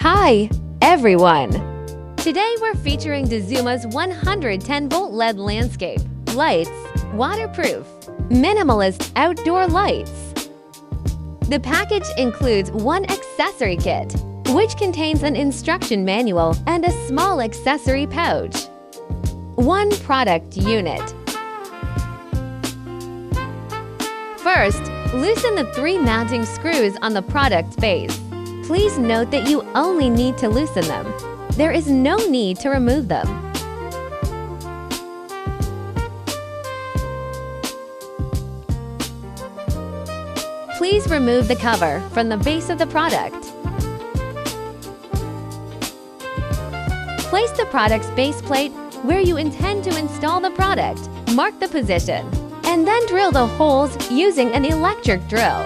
Hi, everyone! Today we're featuring Dazuma's 110-volt LED landscape lights, waterproof, minimalist outdoor lights. The package includes one accessory kit, which contains an instruction manual and a small accessory pouch. One product unit. First, loosen the 3 mounting screws on the product base. Please note that you only need to loosen them. There is no need to remove them. Please remove the cover from the base of the product. Place the product's base plate where you intend to install the product. Mark the position, and then drill the holes using an electric drill.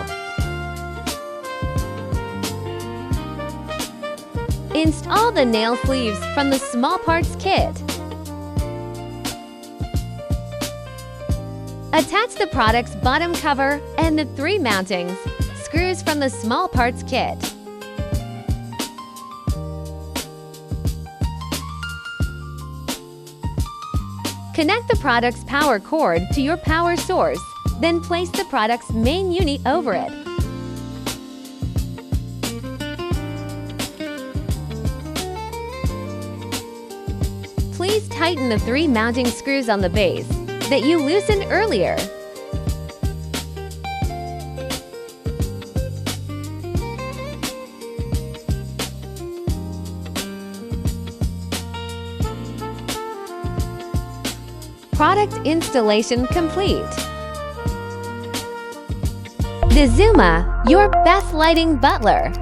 Install the nail sleeves from the small parts kit. Attach the product's bottom cover and the 3 mountings, screws from the small parts kit. Connect the product's power cord to your power source, then place the product's main unit over it. Please tighten the 3 mounting screws on the base that you loosened earlier. Product installation complete. Dazuma, your best lighting butler.